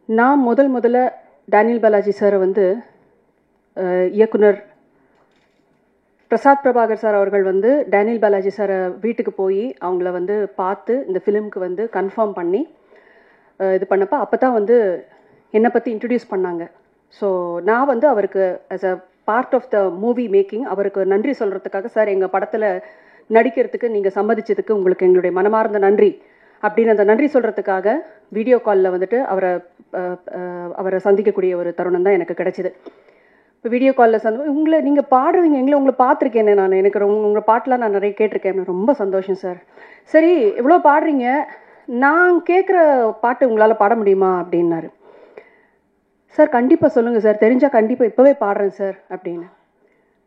நான் முதல்ல டேனியல் பாலாஜி சாரை வந்து இயக்குனர் பிரசாத் பிரபாகர் சார் அவர்கள் வந்து டேனியல் பாலாஜி சாரை வீட்டுக்கு போய் அவங்கள வந்து பார்த்து இந்த ஃபிலிமுக்கு வந்து கன்ஃபார்ம் பண்ணி இது பண்ணப்போ அப்போ தான் வந்து என்னை பற்றி இன்ட்ரடியூஸ் பண்ணாங்க. ஸோ நான் வந்து அவருக்கு as a part of the movie making அவருக்கு நன்றி சொல்கிறதுக்காக, சார் எங்கள் படத்தில் நடிக்கிறதுக்கு நீங்கள் சம்மதிச்சதுக்கு உங்களுக்கு எங்களுடைய மனமார்ந்த நன்றி அப்படின்னு அந்த நன்றி சொல்கிறதுக்காக வீடியோ காலில் வந்துட்டு அவரை சந்திக்கக்கூடிய ஒரு தருணம் தான் எனக்கு கிடைச்சிது. இப்போ வீடியோ காலில் உங்களை நீங்கள் பாடுறீங்க, உங்களை பார்த்துருக்கேன் நான், எனக்கு உங்கள் பாட்டெலாம் நான் நிறைய கேட்டிருக்கேன், ரொம்ப சந்தோஷம் சார். சரி இவ்வளோ பாடுறீங்க, நான் கேட்குற பாட்டு உங்களால் பாட முடியுமா அப்படின்னாரு. சார் கண்டிப்பாக சொல்லுங்கள் சார், தெரிஞ்சால் கண்டிப்பாக இப்போவே பாடுறேன் சார் அப்படின்னு.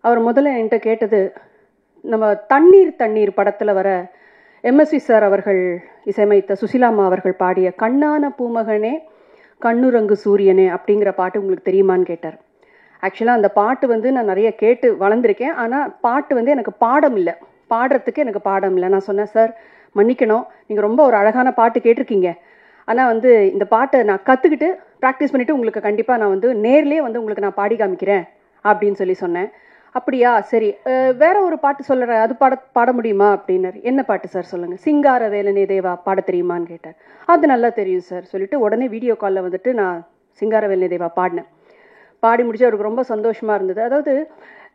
அவர் முதல்ல என்கிட்ட கேட்டது, நம்ம தண்ணீர் படத்தில் வர எம்எஸ்வி சார் அவர்கள் இசையமைத்த சுசிலாமா அவர்கள் பாடிய கண்ணான பூமகனே கண்ணுரங்கு சூரியனே அப்படிங்கிற பாட்டு உங்களுக்கு தெரியுமான்னு கேட்டார். ஆக்சுவலாக அந்த பாட்டு வந்து நான் நிறைய கேட்டு வளர்ந்துருக்கேன், ஆனால் பாட்டு வந்து எனக்கு பாடம் இல்லை, பாடுறதுக்கு எனக்கு பாடம் இல்லை. நான் சொன்னேன், சார் மன்னிக்கணும், நீங்கள் ரொம்ப ஒரு அழகான பாட்டு கேட்டிருக்கீங்க, ஆனால் வந்து இந்த பாட்டை நான் கற்றுக்கிட்டு ப்ராக்டிஸ் பண்ணிவிட்டு உங்களுக்கு கண்டிப்பாக நான் வந்து நேர்லேயே வந்து உங்களுக்கு நான் பாடி காமிக்கிறேன் அப்படின்னு சொன்னேன். அப்படியா, சரி வேற ஒரு பாட்டு சொல்கிறேன், அது பாட முடியுமா அப்படின்னாரு. என்ன பாட்டு சார் சொல்லுங்கள். சிங்கார வேலனே தேவா பாட தெரியுமான்னு கேட்டார். அது நல்லா தெரியும் சார் சொல்லிட்டு உடனே வீடியோ காலில் வந்துட்டு நான் சிங்கார வேலனே தேவா பாடினேன். பாடி முடிச்சு அவருக்கு ரொம்ப சந்தோஷமாக இருந்தது. அதாவது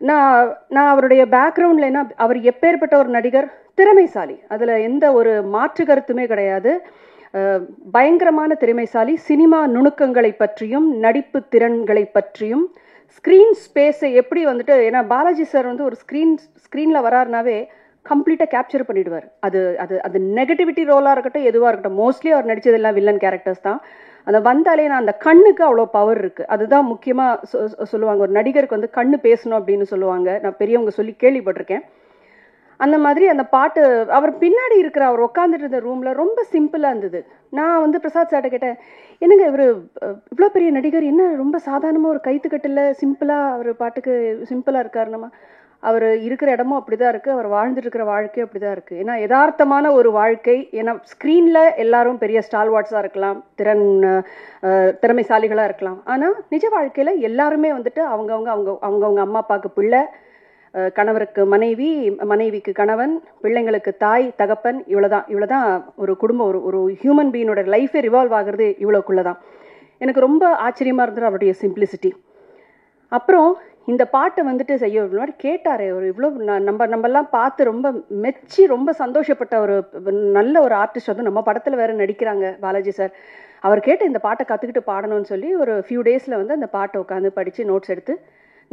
நான் அவருடைய பேக்ரவுண்டில் என்ன, அவர் எப்பேற்பட்ட ஒரு நடிகர், திறமைசாலி, அதில் எந்த ஒரு மாற்று கருத்துமே கிடையாது, பயங்கரமான திறமைசாலி. சினிமா நுணுக்கங்களை பற்றியும் நடிப்பு திறன்களை பற்றியும் ஸ்க்ரீன் ஸ்பேஸை எப்படி வந்துட்டு, ஏன்னா பாலாஜி சார் வந்து ஒரு ஸ்க்ரீனில் வராருனாவே கம்ப்ளீட்டாக கேப்சர் பண்ணிடுவார். அது அது அது நெகட்டிவிட்டி ரோலாக இருக்கட்டும் எதுவாக இருக்கட்டும், மோஸ்ட்லி அவர் நடித்ததெல்லாம் வில்லன் கேரக்டர்ஸ் தான். அந்த வந்தாலே நான் அந்த கண்ணுக்கு அவ்வளோ பவர் இருக்குது. அதுதான் முக்கியமாக சொல்லுவாங்க, ஒரு நடிகருக்கு வந்து கண்ணு பேசணும் அப்படின்னு சொல்லுவாங்க, நான் பெரியவங்க சொல்லி கேள்விப்பட்டிருக்கேன். அந்த மாதிரி அந்த பாட்டு அவர் பின்னாடி இருக்கிற அவர் உட்காந்துட்டு இருந்த ரூமில் ரொம்ப சிம்பிளாக இருந்தது. நான் வந்து பிரசாத் சார்ட்ட கேட்டேன், என்னங்க இவர் இவ்வளோ பெரிய நடிகர், என்ன ரொம்ப சாதாரணமாக ஒரு கைத்துக்கட்டில் சிம்பிளாக அவர் பாட்டுக்கு சிம்பிளாக இருக்கார். நம்ம அவர் இருக்கிற இடமும் அப்படி தான் இருக்குது, அவர் வாழ்ந்துட்டு இருக்கிற வாழ்க்கையும் அப்படி தான் இருக்குது. ஏன்னா யதார்த்தமான ஒரு வாழ்க்கை. ஏன்னா ஸ்க்ரீனில் எல்லாரும் பெரிய ஸ்டால்வாட்ஸாக இருக்கலாம், திறமைசாலிகளாக இருக்கலாம், ஆனால் நிஜ வாழ்க்கையில் எல்லாருமே வந்துட்டு அவங்கவுங்க அம்மா அப்பாவுக்கு பிள்ளை, கணவருக்கு மனைவி, மனைவிக்கு கணவன், பிள்ளைங்களுக்கு தாய் தகப்பன், இவ்வளோதான் ஒரு குடும்பம், ஒரு ஹியூமன் பீயினோட லைஃபே ரிவால்வ் ஆகிறது இவ்வளோக்குள்ளே தான். எனக்கு ரொம்ப ஆச்சரியமாக இருந்தது அவருடைய சிம்பிளிசிட்டி. அப்புறம் இந்த பாட்டை வந்துட்டு செய்ய முன்னாடி கேட்டாரே, ஒரு இவ்வளோ நம்மெல்லாம் பார்த்து ரொம்ப மெச்சி ரொம்ப சந்தோஷப்பட்ட ஒரு நல்ல ஒரு ஆர்டிஸ்ட் வந்து நம்ம படத்தில் வேறு நடிக்கிறாங்க பாலாஜி சார். அவர் கேட்டு இந்த பாட்டை கற்றுக்கிட்டு பாடணும்னு சொல்லி ஒரு ஃபியூ டேஸில் வந்து அந்த பாட்டை உட்காந்து படித்து நோட்ஸ் எடுத்து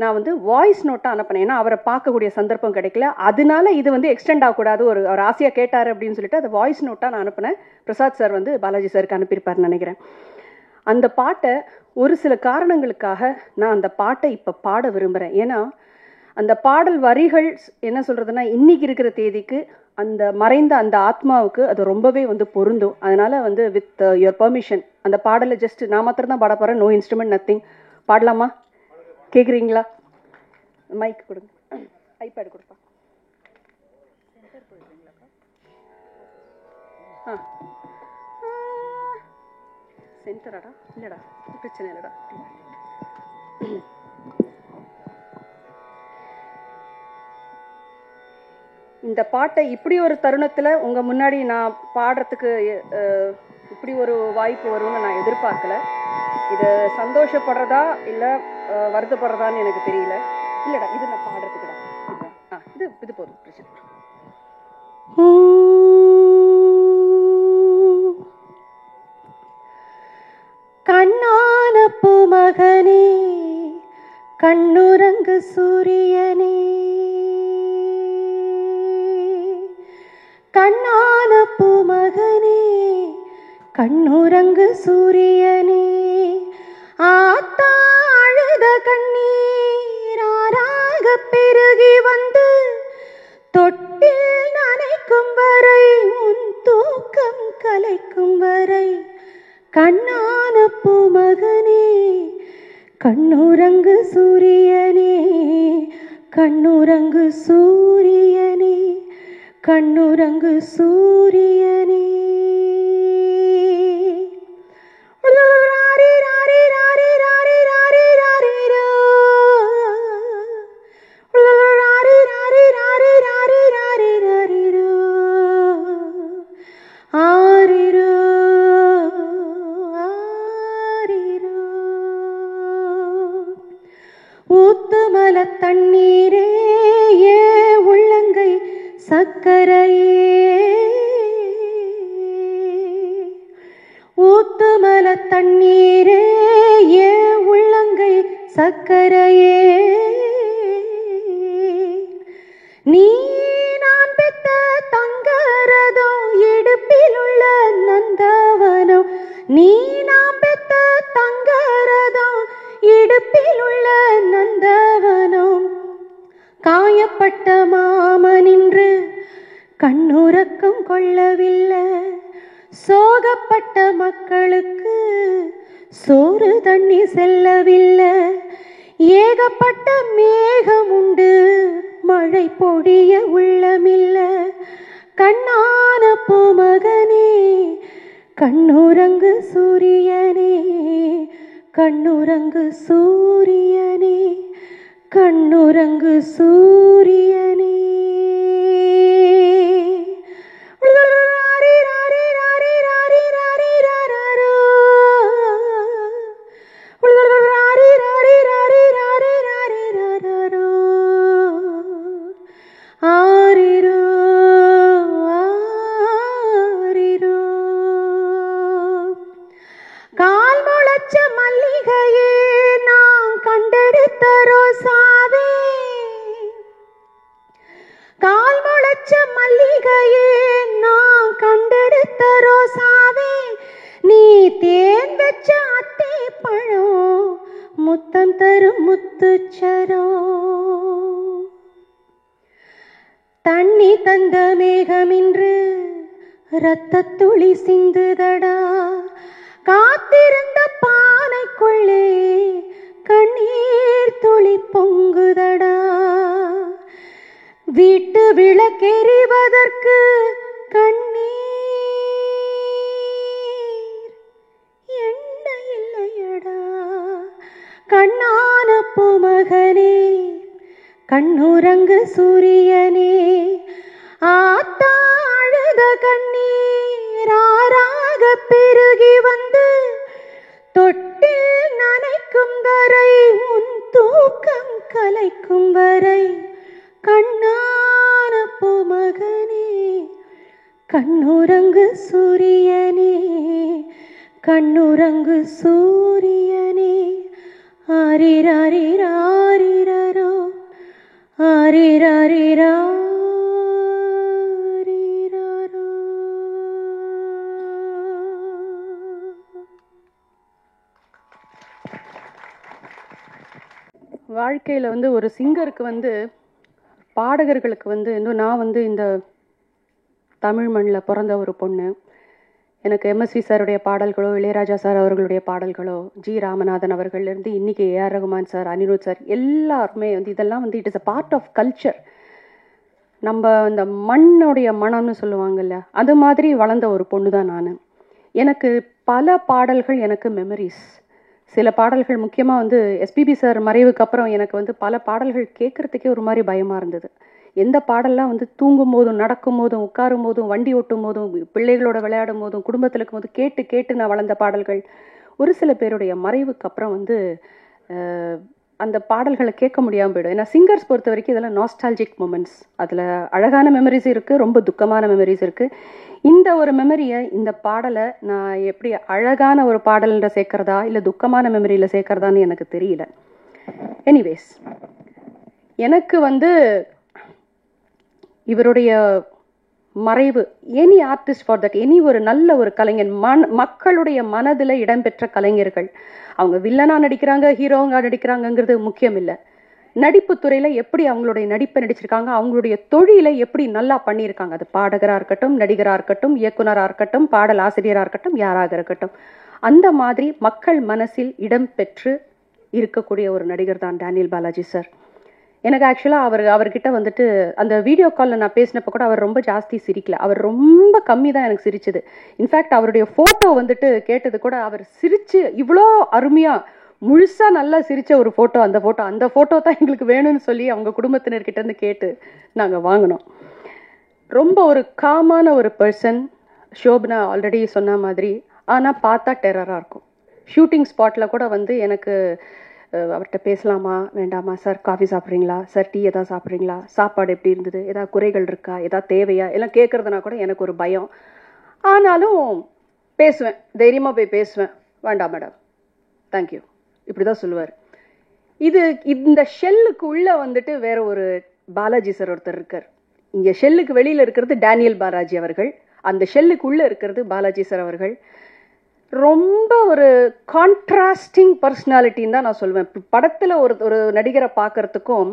நான் வந்து வாய்ஸ் நோட்டாக அனுப்பினேன். ஏன்னா அவரை பார்க்கக்கூடிய சந்தர்ப்பம் கிடைக்கல, அதனால இது வந்து எக்ஸ்டெண்ட் ஆகக்கூடாது, ஒரு ஆசையாக கேட்டார் அப்படின்னு சொல்லிட்டு அதை வாய்ஸ் நோட்டாக நான் அனுப்பினேன். பிரசாத் சார் வந்து பாலாஜி சாருக்கு அனுப்பியிருப்பார்னு நினைக்கிறேன். அந்த பாட்டை ஒரு சில காரணங்களுக்காக நான் அந்த பாட்டை இப்போ பாட விரும்புகிறேன். ஏன்னா அந்த பாடல் வரிகள் என்ன சொல்கிறதுனா, இன்றைக்கி இருக்கிற தேதிக்கு அந்த மறைந்த அந்த ஆத்மாவுக்கு அது ரொம்பவே வந்து பொருந்தும். அதனால் வந்து வித் யுவர் பெர்மிஷன் அந்த பாடலை ஜஸ்ட் நான் மாத்திரம் தான் பாட போகிறேன், நோ இன்ஸ்ட்ருமெண்ட் நத்திங். பாடலாமா? கேட்குறீங்களா? மைக் கொடுங்க, ஐபேட் கொடுப்பா. சென்டராடா? இல்லைடா, பிரச்சனை இல்லைடா. இந்த பாட்டை இப்படி ஒரு தருணத்தில் உங்கள் முன்னாடி நான் பாடுறதுக்கு இப்படி ஒரு வாய்ப்பு வரும்னு நான் எதிர்பார்க்கல. இது சந்தோஷப்படுறதா இல்லை வருத்தப்படுறதான்னு எனக்கு தெரியல. இல்லைடா, இது நான் பாடுறதுக்குடா. இது போதும், பிரச்சனை. கண்ணான பூமகனே கண்ணுரங்கு சூரியனே, கண்ணான பூமகனே கண்ணுரங்கு சூரியனே, ஆத்தா அழுத கண்ணீராக பெருகி வந்து தொட்டில் நனைக்கும் வரை, உன் தூக்கம் கலைக்கும் வரை, கண்ணான பூமகனே கண்ணுரங்கு சூரியனே, கண்ணுரங்கு சூரியனே, கண்ணுரங்கு சூரியனே. ஊத்துமல தண்ணீரே ஏ உள்ளங்கை சக்கரையே ஊத்துமல தண்ணீரே ஏ உள்ளங்கை சக்கரையே நீ நான் பெத்த தங்கரதம் இடுப்பில் உள்ள நந்தவனம் நீ நான் பெத்த தங்கரதம் இடுப்பில் உள்ள நந்தவனம் காயப்பட்ட மாமனின்று கண்ணுறக்கம் கொள்ளவில்லை சோகப்பட்ட மக்களுக்கு சோறு தண்ணி செல்லவில்லை ஏகப்பட்ட மேகம் உண்டு மழை பொழிய உள்ளமில்ல கண்ணான பூமகனே கண்ணுறங்கு சூரியனே கண்ணுறங்கு சூரியனே கண்ணுறங்கு சூரியனே கால் முளைச்ச மல்லிகையே நான் கண்டெடுத்த ரோசாவே கால் முளைச்ச மல்லிகையே நான் கண்டெடுத்த ரோசாவே நீ தேன் வச்ச அத்தே பழம் முத்தம் தரும் முத்துச்சரம் தண்ணி தந்த மேகமின்று இரத்த துளி சிந்துதடா காத்திருந்த பானைக்குள்ளே கண்ணீர் துளி பொங்குதடா வீட்டு விளக்கெறிவதற்கு கண்ணீர் என்ன இல்லையடா கண்ணான பூமகனே கண்ணுறங்கு சூரியனே ஆத்தா அழுத கண்ணீர் ஆறாக பெருகி வந்து தொட்டில் நனைக்கும் வரை உன் தூக்கம் கலைக்கும் வரை கண்ணான பூமகனே கண்ணுறங்கு சூரியனே கண்ணுறங்கு சூரியனே ஆரிராரிராரிரோ ஆரிராரிரா வாழ்க்கையில் வந்து ஒரு சிங்கருக்கு வந்து பாடகர்களுக்கு வந்து இன்னும் நான் வந்து இந்த தமிழ் மண்ணில் பிறந்த ஒரு பொண்ணு எனக்கு எம்எஸ்வி சாருடைய பாடல்களோ இளையராஜா சார் அவர்களுடைய பாடல்களோ ஜி ராமநாதன் அவர்கள்லேருந்து இன்றைக்கி AR Rahman sir Anirudh sir எல்லாருமே வந்து இதெல்லாம் வந்து it is a part of culture நம்ம அந்த மண்ணுடைய மனம்னு சொல்லுவாங்கல்ல அது மாதிரி வளர்ந்த ஒரு பொண்ணு தான் நான் எனக்கு பல பாடல்கள் எனக்கு மெமரிஸ் சில பாடல்கள் முக்கியமாக வந்து எஸ்பிபி சார் மறைவுக்கு அப்புறம் எனக்கு வந்து பல பாடல்கள் கேட்குறதுக்கே ஒரு மாதிரி பயமாக இருந்தது எந்த பாடல்லாம் வந்து தூங்கும் போதும் நடக்கும் போதும் உட்காரும் போதும் வண்டி ஓட்டும் போதும் பிள்ளைகளோட விளையாடும் போதும் குடும்பத்தில் இருக்கும் போது கேட்டு கேட்டு நான் வளர்ந்த பாடல்கள் ஒரு சில பேருடைய மறைவுக்கு அப்புறம் வந்து அந்த பாடல்களை கேட்க முடியாமல் போயிடும் ஏன்னா சிங்கர்ஸ் பொறுத்த வரைக்கும் இதெல்லாம் நாஸ்டாலஜிக் மூமெண்ட்ஸ் அதில் அழகான மெமரிஸ் இருக்குது ரொம்ப துக்கமான மெமரிஸ் இருக்குது இந்த ஒரு மெமரியை இந்த பாடலை நான் எப்படி அழகான ஒரு பாடலில் சேர்க்கறதா இல்லை துக்கமான மெமரியில் சேர்க்கறதான்னு எனக்கு தெரியல எனிவேஸ் எனக்கு வந்து இவருடைய மறைவு any artist for that any ஒரு நல்ல ஒரு கலைஞன் மக்களுடைய மனதில் இடம்பெற்ற கலைஞர்கள் அவங்க வில்லனா நடிக்கிறாங்க ஹீரோங்க நடிக்கிறாங்கங்கிறது முக்கியம் இல்லை நடிப்பு துறையில் எப்படி அவங்களுடைய நடிப்பை நடிச்சிருக்காங்க அவங்களுடைய தொழிலை எப்படி நல்லா பண்ணியிருக்காங்க அது பாடகராக இருக்கட்டும் நடிகராக இருக்கட்டும் இயக்குனராக இருக்கட்டும் பாடல் ஆசிரியராக இருக்கட்டும் யாராக இருக்கட்டும் அந்த மாதிரி மக்கள் மனசில் இடம்பெற்று இருக்கக்கூடிய ஒரு நடிகர் தான் டேனியல் பாலாஜி சார் எனக்கு ஆக்சுவலாக அவர்கிட்ட வந்துட்டு அந்த வீடியோ காலில் நான் பேசினப்போ கூட அவர் ரொம்ப ஜாஸ்தி சிரிக்கல அவர் ரொம்ப கம்மி தான் எனக்கு சிரிச்சது இன்ஃபேக்ட் அவருடைய ஃபோட்டோ வந்துட்டு கேட்டது கூட அவர் சிரிச்சு இவ்வளோ அருமையாக முழுசாக நல்லா சிரித்த ஒரு ஃபோட்டோ அந்த ஃபோட்டோ தான் எங்களுக்கு வேணும்னு சொல்லி அவங்க குடும்பத்தினர்கிட்ட இருந்து கேட்டு நாங்கள் வாங்கினோம் ரொம்ப ஒரு காமான ஒரு பர்சன் ஷோபனா ஆல்ரெடி சொன்ன மாதிரி ஆனால் பார்த்தா டெரராக இருக்கும் ஷூட்டிங் ஸ்பாட்டில் கூட வந்து எனக்கு அவர்கிட்ட பேசலாமா வேண்டாமா, சார் காஃபி சாப்பிட்றீங்களா, சார் டீ எதாவது சாப்பிட்றீங்களா, சாப்பாடு எப்படி இருந்தது, ஏதாவது குறைகள் இருக்கா, ஏதாவது தேவையா எல்லாம் கேட்குறதுனா கூட எனக்கு ஒரு பயம். ஆனாலும் பேசுவேன், தைரியமாக போய் பேசுவேன். வேண்டாம் மேடம், தேங்க்யூ, இப்படி தான் சொல்லுவார். இந்த ஷெல்லுக்கு உள்ளே வந்துட்டு வேற ஒரு பாலாஜி சார் ஒருத்தர் இருக்கார். இங்கே ஷெல்லுக்கு வெளியில் இருக்கிறது டேனியல் பாலாஜி அவர்கள், அந்த ஷெல்லுக்கு உள்ளே இருக்கிறது பாலாஜி சார் அவர்கள். ரொம்ப ஒரு கான்ட்ராஸ்டிங் பர்சனாலிட்டின்னு தான் நான் சொல்லுவேன். படத்தில் ஒரு நடிகரை பார்க்கறதுக்கும்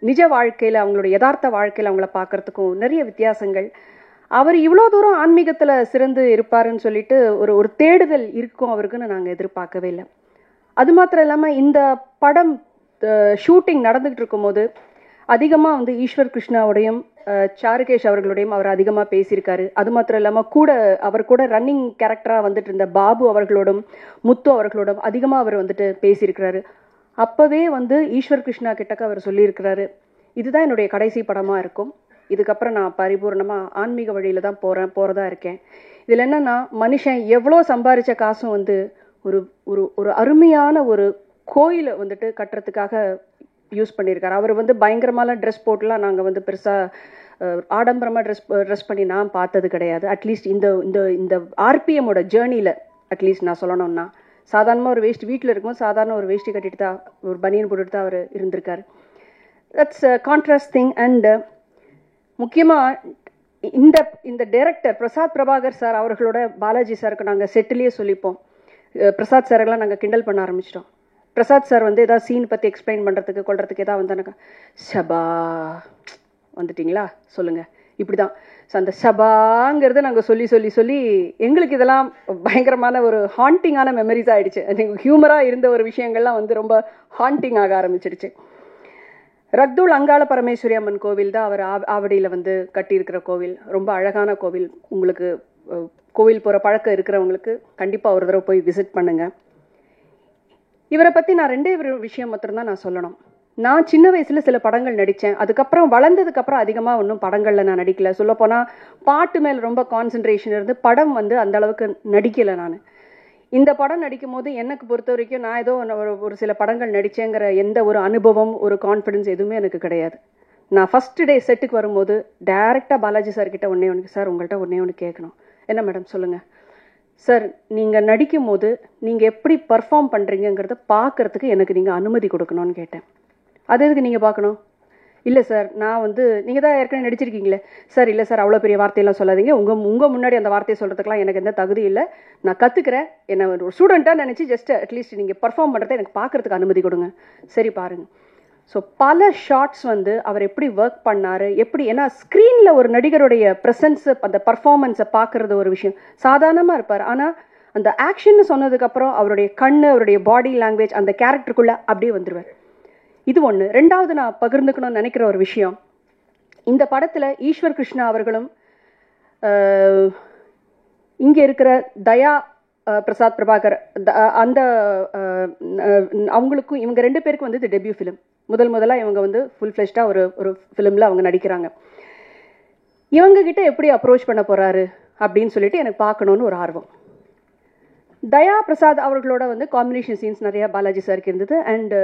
நிஜ வாழ்க்கையில் அவங்களோட யதார்த்த வாழ்க்கையில் அவங்கள பார்க்கறதுக்கும் நிறைய வித்தியாசங்கள். அவர் இவ்வளோ தூரம் ஆன்மீகத்தில் சிறந்து இருப்பாருன்னு சொல்லிட்டு ஒரு தேடுதல் இருக்கும் அவருக்குன்னு நாங்கள் எதிர்பார்க்கவே இல்லை. அது மாத்திரம் இல்லாமல் இந்த படம் ஷூட்டிங் நடந்துகிட்டு இருக்கும்போது அதிகமாக வந்து ஈஸ்வர் கிருஷ்ணாவோடையும் சாருகேஷ் அவர்களுடையும் அவர் அதிகமாக பேசியிருக்காரு. அது மாத்திரம் இல்லாமல் அவர் கூட ரன்னிங் கேரக்டராக வந்துட்டு இருந்த பாபு அவர்களோடும் முத்து அவர்களோடும் அதிகமாக அவர் வந்துட்டு பேசியிருக்கிறாரு. அப்போவே வந்து ஈஸ்வர் கிருஷ்ணா கிட்டக்க அவர் சொல்லியிருக்கிறாரு, இதுதான் என்னுடைய கடைசி படமாக இருக்கும், இதுக்கப்புறம் நான் பரிபூர்ணமாக ஆன்மீக வழியில் தான் போகிறதா இருக்கேன். இதில் என்னென்னா, மனுஷன் எவ்வளோ சம்பாதிச்ச காசும் வந்து ஒரு ஒரு அருமையான ஒரு கோயிலை வந்துட்டு கட்டுறதுக்காக யூஸ் பண்ணியிருக்காரு. அவர் வந்து பயங்கரமான ட்ரெஸ் போட்டுலாம் நாங்கள் வந்து பெருசாக ஆடம்பரமாக ட்ரெஸ் பண்ணி நான் பார்த்தது கிடையாது. அட்லீஸ்ட் இந்த ஆர்பிஎம்மோட ஜேர்னியில் அட்லீஸ்ட் நான் சொல்லணும்னா, சாதாரணமாக ஒரு வேஷ்டி வீட்டில் இருக்கும்போது சாதாரண ஒரு வேஷ்டி கட்டிட்டு தான், ஒரு பனியன் போட்டுட்டு தான் அவர் இருந்திருக்காரு. That's contrast thing. அண்ட் முக்கியமாக இந்த டைரக்டர் பிரசாத் பிரபாகர் சார் அவர்களோட பாலாஜி சாருக்கு நாங்கள் செட்டிலேயே சொல்லிப்போம். பிரசாத் சாரெல்லாம் நாங்கள் கிண்டல் பண்ண ஆரம்பிச்சிட்டோம். பிரசாத் சார் வந்து ஏதாவது சீன் பற்றி எக்ஸ்பிளைன் பண்ணுறதுக்கு கொள்றதுக்கு ஏதாவது வந்தானாக்கா, ஷபா வந்துட்டிங்களா சொல்லுங்கள், இப்படி தான். ஸோ அந்த ஷபாங்கிறத நாங்கள் சொல்லி எங்களுக்கு இதெல்லாம் பயங்கரமான ஒரு ஹாண்டிங்கான மெமரிஸ் ஆகிடுச்சு. ஹியூமராக இருந்த ஒரு விஷயங்கள்லாம் வந்து ரொம்ப ஹாண்டிங் ஆக ஆரம்பிச்சிடுச்சு. ரக்தூல் அங்காள பரமேஸ்வரி அம்மன் கோவில் தான் அவர் ஆவடியில் வந்து கட்டியிருக்கிற கோவில். ரொம்ப அழகான கோவில். உங்களுக்கு கோவில் போகிற பழக்கம் இருக்கிறவங்களுக்கு கண்டிப்பாக ஒரு தடவை போய் விசிட் பண்ணுங்கள். இவரை பற்றி நான் ரெண்டே விஷயம் மாத்திரம்தான் நான் சொல்லணும். நான் சின்ன வயசில் சில படங்கள் நடித்தேன். அதுக்கப்புறம் வளர்ந்ததுக்கப்புறம் அதிகமாக ஒன்றும் படங்களில் நான் நடிக்கலை. சொல்லப்போனால் பாட்டு மேலே ரொம்ப கான்சன்ட்ரேஷன் இருந்து படம் வந்து அந்த அளவுக்கு நடிக்கலை. நான் இந்த படம் நடிக்கும் போது எனக்கு பொறுத்த வரைக்கும் நான் ஏதோ ஒரு சில படங்கள் நடித்தேங்கிற எந்த ஒரு அனுபவம், ஒரு கான்ஃபிடன்ஸ் எதுவுமே எனக்கு கிடையாது. நான் ஃபஸ்ட்டு டே செட்டுக்கு வரும்போது டைரெக்டாக பாலாஜி சார்கிட்ட சார் உங்கள்கிட்ட ஒன்று கேட்கணும். என்ன மேடம் சொல்லுங்கள். சார், நீங்கள் நடிக்கும் போது நீங்கள் எப்படி பர்ஃபார்ம் பண்ணுறீங்கிறத பார்க்குறதுக்கு எனக்கு நீங்கள் அனுமதி கொடுக்கணும்னு கேட்டேன். அது எதுக்கு நீங்கள் பார்க்கணும்? இல்லை சார், நான் வந்து நீங்கள் தான் ஏற்கனவே நடிச்சிருக்கீங்களே. சார் இல்லை சார், அவ்வளோ பெரிய வார்த்தையெல்லாம் சொல்லாதீங்க, உங்கள் முன்னாடி அந்த வார்த்தையை சொல்கிறதுக்கெலாம் எனக்கு எந்த தகுதி இல்லை, நான் கற்றுக்கிறேன், என்னை ஒரு ஸ்டூடெண்ட்டாக நினச்சி ஜஸ்ட் அட்லீஸ்ட் நீங்கள் பர்ஃபார்ம் பண்ணுறதை எனக்கு பார்க்குறதுக்கு அனுமதி கொடுங்க. சரி பாருங்கள். ஸோ பல ஷார்ட்ஸ் வந்து அவர் எப்படி ஒர்க் பண்ணார், எப்படி, ஏன்னா ஸ்க்ரீனில் ஒரு நடிகருடைய ப்ரெசன்ஸு, அந்த பர்ஃபார்மன்ஸை பார்க்குறது ஒரு விஷயம், சாதாரணமாக இருப்பார். ஆனால் அந்த ஆக்ஷன்னு சொன்னதுக்கப்புறம் அவருடைய கண், அவருடைய பாடி லாங்குவேஜ் அந்த கேரக்டருக்குள்ளே அப்படியே வந்துடுவார். இது ஒன்று. ரெண்டாவது நான் பகிர்ந்துக்கணும்னு நினைக்கிற ஒரு விஷயம், இந்த படத்தில் ஈஸ்வர் கிருஷ்ணா அவர்களும் இங்கே இருக்கிற தயா பிரசாத் பிரபாகர் அந்த அவங்களுக்கும், இவங்க ரெண்டு பேருக்கும் வந்து இது டெபியூ ஃபிலிம். முதலாக இவங்க வந்து ஃபுல் ஃப்ளெஷ்டாக ஒரு ஃபிலிமில் அவங்க நடிக்கிறாங்க. இவங்ககிட்ட எப்படி அப்ரோச் பண்ண போகிறாரு அப்படின்னு சொல்லிட்டு எனக்கு பார்க்கணுன்னு ஒரு ஆர்வம். தயா பிரசாத் அவர்களோட வந்து காம்பினேஷன் சீன்ஸ் நிறையா பாலாஜி சாருக்கு இருந்தது. அண்ட்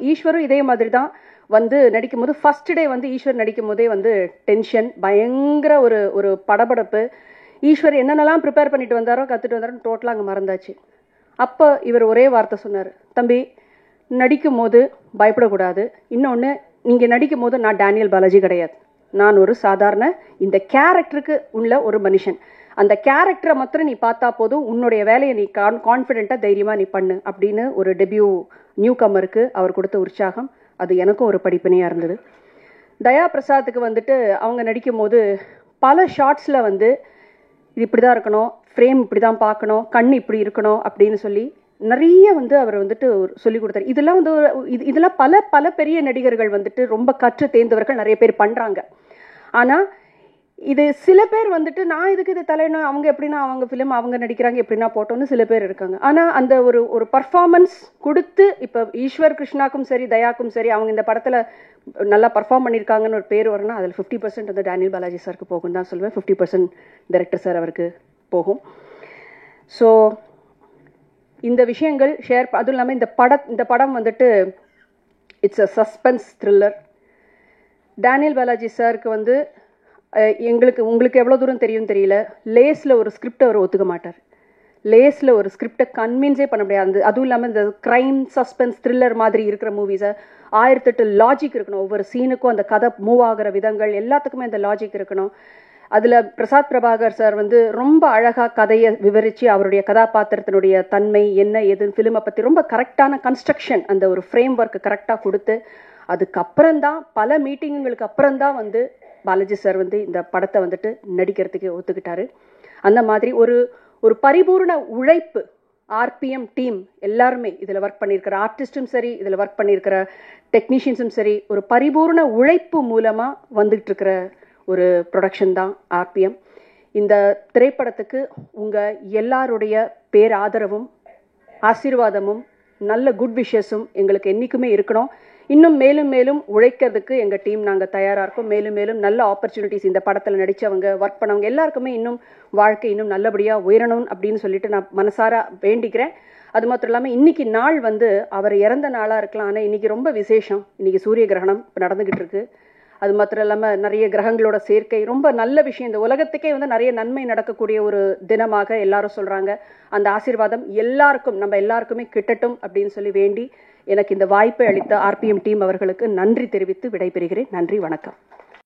ஈஸ்வரும் இதே மாதிரி தான் வந்து நடிக்கும் போது, ஃபர்ஸ்ட் டே வந்து ஈஸ்வர் நடிக்கும் போதே வந்து டென்ஷன், பயங்கர ஒரு படபடப்பு. ஈஸ்வர் என்னென்னலாம் ப்ரிப்பேர் பண்ணிட்டு வந்தாரோ, கற்றுட்டு வந்தாரோ, டோட்டலாக அங்கே மறந்தாச்சு. அப்போ இவர் ஒரே வார்த்தை சொன்னார், தம்பி நடிக்கும் போது பயப்படக்கூடாது. இன்னொன்று, நீங்கள் நடிக்கும் போது நான் டேனியல் பாலாஜி கிடையாது, நான் ஒரு சாதாரண இந்த கேரக்டருக்கு உள்ள ஒரு மனுஷன். அந்த கேரக்டரை மாத்திரம் நீ பார்த்தா போதும், உன்னுடைய வேலையை நீ கான்ஃபிடென்ட்டாக தைரியமாக நீ பண்ணு அப்படின்னு ஒரு டெபியூ நியூ கம்மருக்கு அவர் கொடுத்த உற்சாகம், அது எனக்கும் ஒரு படிப்பினையாக இருந்தது. தயா பிரசாத்துக்கு வந்துட்டு அவங்க நடிக்கும் போது பல ஷார்ட்ஸில் வந்து இது இப்படி தான் இருக்கணும், ஃப்ரேம் இப்படி தான் பார்க்கணும், கண் இப்படி இருக்கணும் அப்படின்னு சொல்லி நிறைய வந்து அவர் வந்துட்டு சொல்லி கொடுத்தாரு. இதெல்லாம் வந்து இதெல்லாம் பல பெரிய நடிகர்கள் வந்துட்டு ரொம்ப கற்று தேர்ந்தவர்கள் நிறைய பேர் பண்ணுறாங்க. ஆனால் இது சில பேர் வந்துட்டு நான் இதுக்கு இது தலையணும், அவங்க எப்படின்னா அவங்க ஃபிலிம் அவங்க நடிக்கிறாங்க எப்படின்னா போட்டோன்னு சில பேர் இருக்காங்க. ஆனால் அந்த ஒரு பர்ஃபார்மன்ஸ் கொடுத்து, இப்போ ஈஸ்வர் கிருஷ்ணாக்கும் சரி தயாக்கும் சரி, அவங்க இந்த படத்தில் நல்லா பர்ஃபார்ம் பண்ணியிருக்காங்கன்னு ஒரு பேர் வரணும்னா அதில் 50% வந்து டேனியல் பாலாஜி சாருக்கு போகும் தான் சொல்லுவேன். 50% டைரக்டர் சார் அவருக்கு போகும். ஸோ இந்த விஷயங்கள் ஷேர், அதுவும் இல்லாமல் இந்த படம் வந்துட்டு it's a suspense thriller. Daniel Balaji சாருக்கு வந்து உங்களுக்கு எவ்வளோ தூரம் தெரியும் தெரியல, லேஸில் ஒரு ஸ்கிரிப்டை அவர் ஒத்துக்க மாட்டார். லேஸில் ஒரு ஸ்கிரிப்டை கன்வின்ஸே பண்ண முடியாது. அதுவும் இல்லாமல் இந்த க்ரைம் சஸ்பென்ஸ் த்ரில்லர் மாதிரி இருக்கிற மூவிஸை 1008 லாஜிக் இருக்கணும். ஒவ்வொரு சீனுக்கும் அந்த கதை மூவ் ஆகிற விதங்கள் எல்லாத்துக்குமே அந்த லாஜிக் இருக்கணும். அதில் பிரசாத் பிரபாகர் சார் வந்து ரொம்ப அழகாக கதையை விவரித்து அவருடைய கதாபாத்திரத்தினுடைய தன்மை என்ன எதுன்னு ஃபிலிமை பற்றி ரொம்ப கரெக்டான கன்ஸ்ட்ரக்ஷன், அந்த ஒரு ஃப்ரேம் ஒர்க்கு கரெக்டாக கொடுத்து, அதுக்கப்புறம்தான் பல மீட்டிங்குகளுக்கு அப்புறம்தான் வந்து பாலாஜி சார் வந்து இந்த படத்தை வந்துட்டு நடிக்கிறதுக்கு ஒத்துக்கிட்டாரு. அந்த மாதிரி ஒரு பரிபூர்ண உழைப்பு ஆர்பிஎம் டீம் எல்லாருமே இதில் ஒர்க் பண்ணியிருக்கிற ஆர்டிஸ்டும் சரி, இதில் ஒர்க் பண்ணியிருக்கிற டெக்னீஷியன்ஸும் சரி, ஒரு பரிபூர்ண உழைப்பு மூலமாக வந்துட்டு இருக்கிற ஒரு ப்ரொடக்ஷன் தான் ஆர்பிஎம். இந்த திரைப்படத்துக்கு உங்கள் எல்லாருடைய பேராதரவும் ஆசீர்வாதமும் நல்ல குட் விஷஸும் எங்களுக்கு என்றைக்குமே இருக்கணும். இன்னும் மேலும் மேலும் உழைக்கிறதுக்கு எங்கள் டீம் நாங்கள் தயாராக இருக்கோம். மேலும் மேலும் நல்ல ஆப்பர்ச்சுனிட்டிஸ், இந்த படத்தில் நடித்தவங்க ஒர்க் பண்ணவங்க எல்லாருக்குமே இன்னும் வாழ்க்கை இன்னும் நல்லபடியாக உயரணும் அப்படின்னு சொல்லிட்டு நான் மனசார வேண்டிக்கிறேன். அது மாத்திரம் இல்லாமல் இன்றைக்கி நாள் வந்து அவர் இறந்த நாளாக இருக்கலாம், ஆனால் இன்றைக்கி ரொம்ப விசேஷம். இன்றைக்கி சூரிய கிரகணம் இப்போ நடந்துக்கிட்டு இருக்கு. அது மாத்திரம் இல்லாமல் நிறைய கிரகங்களோட சேர்க்கை, ரொம்ப நல்ல விஷயம். இந்த உலகத்துக்கே வந்து நிறைய நன்மை நடக்கக்கூடிய ஒரு தினமாக எல்லாரும் சொல்கிறாங்க. அந்த ஆசீர்வாதம் எல்லாருக்கும், நம்ம எல்லாருக்குமே கிட்டட்டும் அப்படின்னு சொல்லி வேண்டி எனக்கு இந்த வாய்ப்பை அளித்த ஆர்பிஎம் டீம் அவர்களுக்கு நன்றி தெரிவித்து விடைபெறுகிறேன். நன்றி, வணக்கம்.